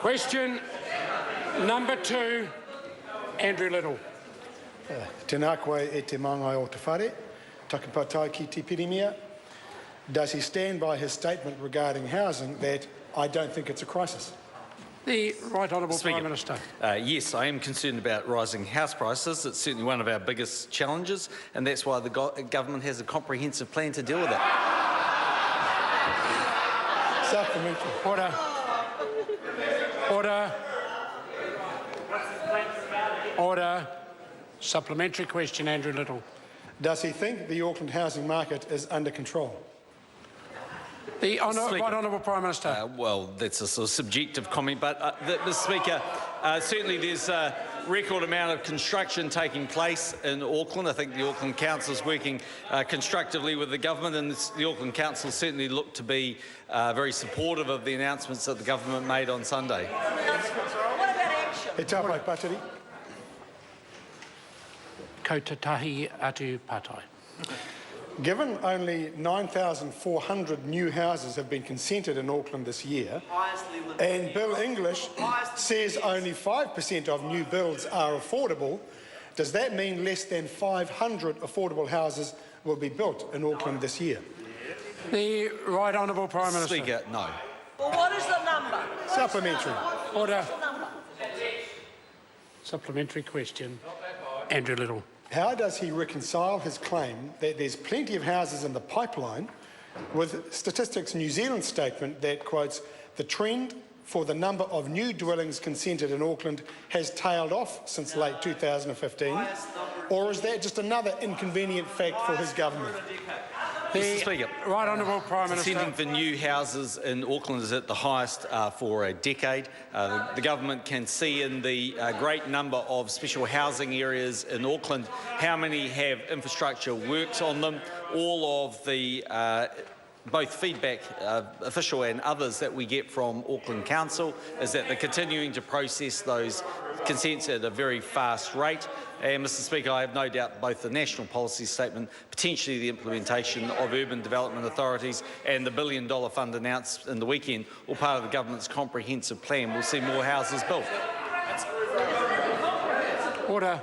Question number 2, Andrew Little. Tēnā koe e te mangai o te whare, takipatai ki te pirimia. Does he stand by his statement regarding housing that I don't think it's a crisis? The Right Honourable Prime Minister. Yes, I am concerned about rising house prices. It's certainly one of our biggest challenges, and that's why the government has a comprehensive plan to deal with it. Supplementary. Order. Order. Order. Supplementary question, Andrew Little. Does he think the Auckland housing market is under control? The Right Honourable Prime Minister. Well, that's a sort of subjective comment, but Mr Speaker, certainly there's a record amount of construction taking place in Auckland. I think the Auckland Council is working constructively with the government, and the Auckland Council certainly look to be very supportive of the announcements that the government made on Sunday. What about action? He tapai pateri. Ko te tahi atu patai. Given only 9,400 new houses have been consented in Auckland this year, and Bill English says only 5% of new builds are affordable, does that mean less than 500 affordable houses will be built in Auckland this year? The Right Honourable Prime Minister. Speaker, no. Well, what is the number? Supplementary. Order. What's the number? Supplementary question, Andrew Little. How does he reconcile his claim that there's plenty of houses in the pipeline with Statistics New Zealand's statement that quotes, the trend for the number of new dwellings consented in Auckland has tailed off since late 2015? Or is that just another inconvenient fact for his government? Mr Speaker, Right Honourable Prime Minister. consenting for new houses in Auckland is at the highest for a decade. The government can see in the great number of special housing areas in Auckland how many have infrastructure works on them. All of the both feedback, official and others, that we get from Auckland Council is that they're continuing to process those consents at a very fast rate. And, Mr Speaker, I have no doubt both the national policy statement, potentially the implementation of urban development authorities, and the $1 billion fund announced in the weekend, all part of the government's comprehensive plan, will see more houses built. Order.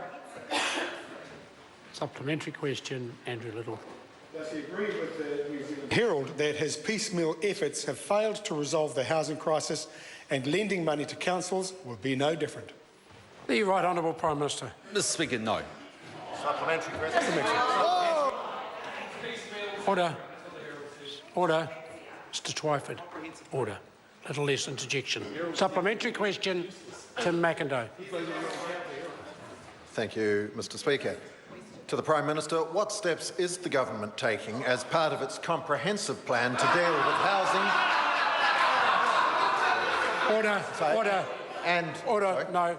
Supplementary question, Andrew Little. Does he agree with the New Zealand Herald that his piecemeal efforts have failed to resolve the housing crisis and lending money to councils will be no different? The Right Honourable Prime Minister. Mr Speaker, no. Supplementary question. Order. Order. Mr Twyford. Order. Little less interjection. Supplementary question, Tim McIndoe. Thank you, Mr Speaker. To the Prime Minister, what steps is the government taking as part of its comprehensive plan to deal with housing? Order. Order. And Order. No.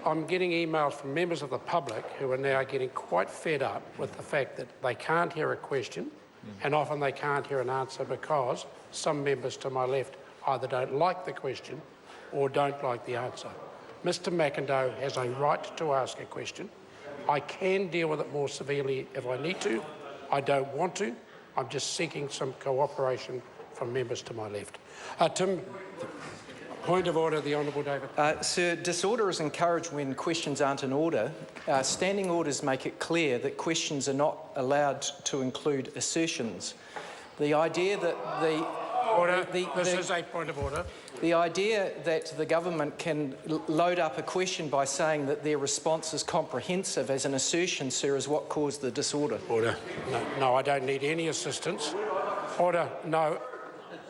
I'm getting emails from members of the public who are now getting quite fed up with the fact that they can't hear a question and often they can't hear an answer because some members to my left either don't like the question or don't like the answer. Mr McIndoe has a right to ask a question. I can deal with it more severely if I need to. I don't want to. I'm just seeking some cooperation from members to my left. Tim, point of order, the Honourable David. Sir, disorder is encouraged when questions aren't in order. Standing orders make it clear that questions are not allowed to include assertions. The idea that This is a point of order. The idea that the government can load up a question by saying that their response is comprehensive as an assertion, sir, is what caused the disorder. Order. No, I don't need any assistance. Order. No,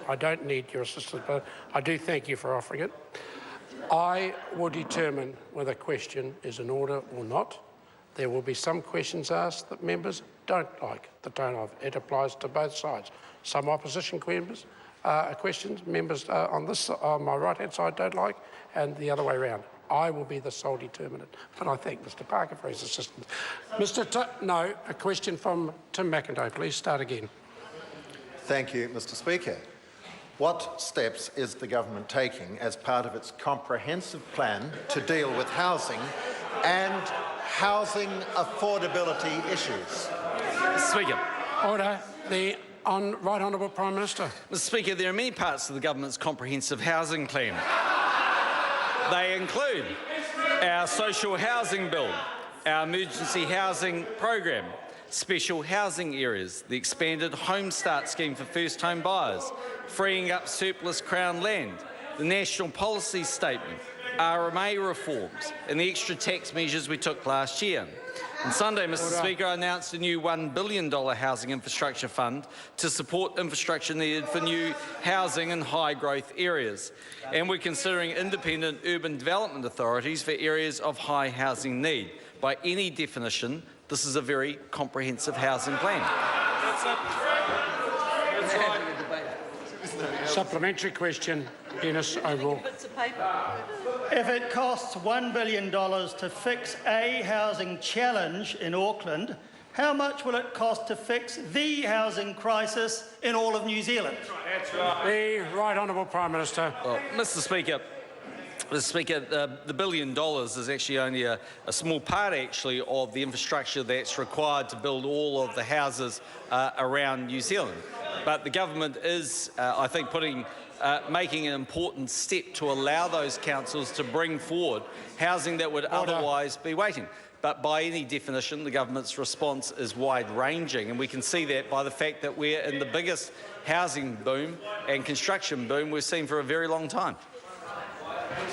I don't need your assistance, but I do thank you for offering it. I will determine whether a question is in order or not. There will be some questions asked that members don't like the tone of. It applies to both sides. Some opposition questions members on my right-hand side don't like, and the other way around. I will be the sole determinant. But I thank Mr Parker for his assistance. No, a question from Tim McIndoe. Please start again. Thank you, Mr Speaker. What steps is the government taking as part of its comprehensive plan to deal with housing and housing affordability issues? Speaker. Order. The Right Honourable Prime Minister. Mr Speaker, there are many parts of the government's comprehensive housing plan. They include our social housing bill, our emergency housing program, special housing areas, the expanded Home Start scheme for first home buyers, freeing up surplus Crown land, the national policy statement, RMA reforms and the extra tax measures we took last year. On Sunday, Mr Speaker, I announced a new $1 billion housing infrastructure fund to support infrastructure needed for new housing in high-growth areas. And we're considering independent urban development authorities for areas of high housing need. By any definition, this is a very comprehensive housing plan. Supplementary question, Dennis O'Rourke. Bits of paper. If it costs $1 billion to fix a housing challenge in Auckland, how much will it cost to fix the housing crisis in all of New Zealand? The Right Honourable Prime Minister. Well, Mr Speaker, the $1 billion is actually only a small part, actually, of the infrastructure that's required to build all of the houses around New Zealand. But the government is, I think, making an important step to allow those councils to bring forward housing that would otherwise be waiting. But by any definition, the government's response is wide-ranging, and we can see that by the fact that we're in the biggest housing boom and construction boom we've seen for a very long time.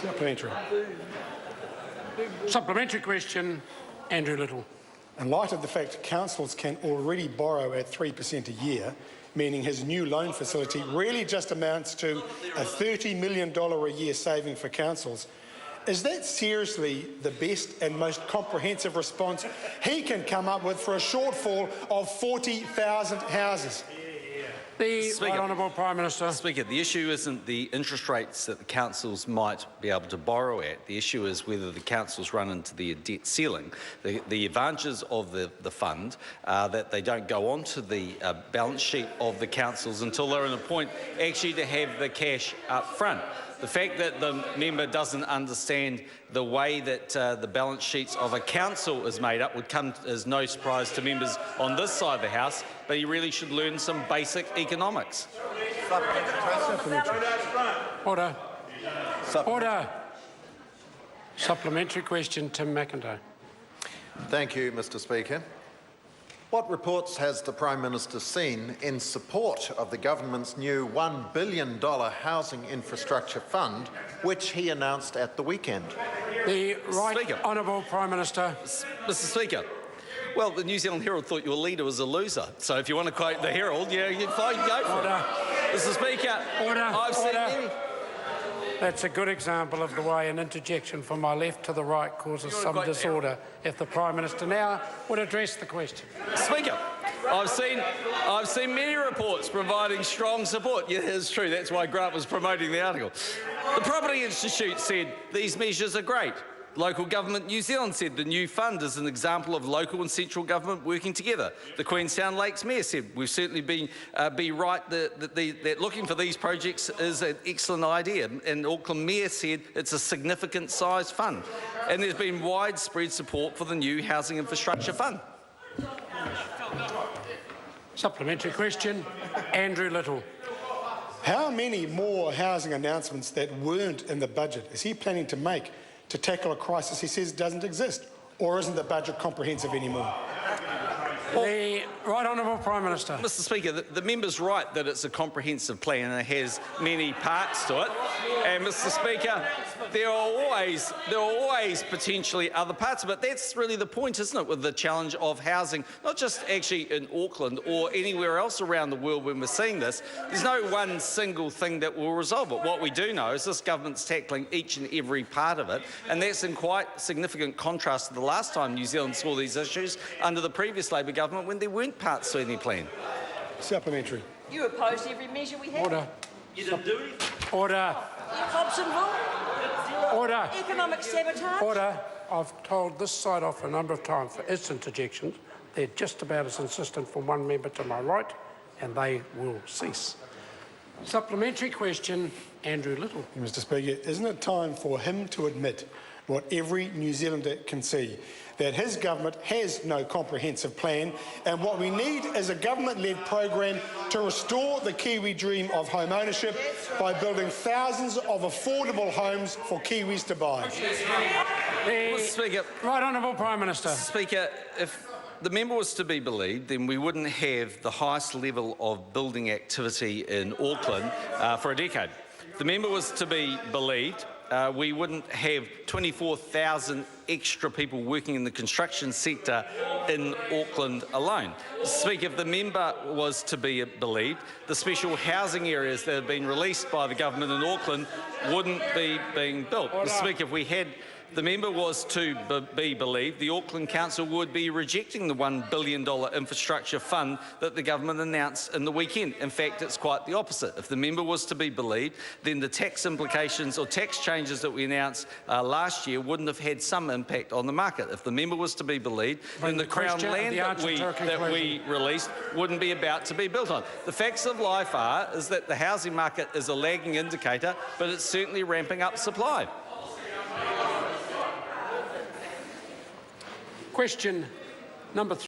Supplementary. Supplementary question, Andrew Little. In light of the fact councils can already borrow at 3% a year, meaning his new loan facility really just amounts to a $30 million a year saving for councils, is that seriously the best and most comprehensive response he can come up with for a shortfall of 40,000 houses? The Right Honourable Prime Minister. Speaker, the issue isn't the interest rates that the councils might be able to borrow at. The issue is whether the councils run into the debt ceiling. The advantages of the fund are that they don't go onto the balance sheet of the councils until they're in a point actually to have the cash up front. The fact that the member doesn't understand the way that the balance sheets of a council is made up would come as no surprise to members on this side of the House, but he really should learn some basic economics. Order. Order. Supplementary question, Tim McIntyre. Thank you, Mr Speaker. What reports has the Prime Minister seen in support of the government's new $1 billion housing infrastructure fund, which he announced at the weekend? The Right Honourable Prime Minister. Mr Speaker, well, the New Zealand Herald thought your leader was a loser. So if you want to quote the Herald, yeah, you'd fine, go for it. Mr Speaker, I've seen many... That's a good example of the way an interjection from my left to the right causes some disorder. If the Prime Minister now would address the question. Speaker, I've seen many reports providing strong support. Yeah, it's true. That's why Grant was promoting the article. The Property Institute said these measures are great. Local Government New Zealand said the new fund is an example of local and central government working together. The Queenstown Lakes Mayor said we've certainly been right that looking for these projects is an excellent idea. And Auckland Mayor said it's a significant sized fund. And there's been widespread support for the new housing infrastructure fund. Supplementary question, Andrew Little. How many more housing announcements that weren't in the budget is he planning to make to tackle a crisis he says doesn't exist? Or isn't the budget comprehensive anymore? The Right Honourable Prime Minister. Mr Speaker, the member's right that it's a comprehensive plan and it has many parts to it. And Mr Speaker, there are always potentially other parts of it. That's really the point, isn't it, with the challenge of housing, not just actually in Auckland or anywhere else around the world when we're seeing this. There's no one single thing that will resolve it. What we do know is this government's tackling each and every part of it, and that's in quite significant contrast to the last time New Zealand saw these issues under the previous Labor government when there weren't parts to any plan. Supplementary. You opposed every measure we had. Order. You didn't do anything. Order. Hobsonville. Order. Economic sabotage. Order. I've told this side off a number of times for its interjections. They're just about as insistent from one member to my right, and they will cease. Supplementary question, Andrew Little. Mr Speaker, isn't it time for him to admit what every New Zealander can see, that his government has no comprehensive plan, and what we need is a government-led program to restore the Kiwi dream of home ownership by building thousands of affordable homes for Kiwis to buy. The Speaker. Right Honourable Prime Minister. Speaker, if the member was to be believed, then we wouldn't have the highest level of building activity in Auckland for a decade. If the member was to be believed, we wouldn't have 24,000 extra people working in the construction sector in Auckland alone. Speaker, if the member was to be believed, the special housing areas that have been released by the government in Auckland wouldn't be being built. Speaker, if the member was to be believed, the Auckland Council would be rejecting the $1 billion infrastructure fund that the government announced in the weekend. In fact, it's quite the opposite. If the member was to be believed, then the tax implications or tax changes that we announced last year wouldn't have had some impact on the market. If the member was to be believed, then the Crown land that we released wouldn't be about to be built on. The facts of life is that the housing market is a lagging indicator, but it's certainly ramping up supply. Question number 3.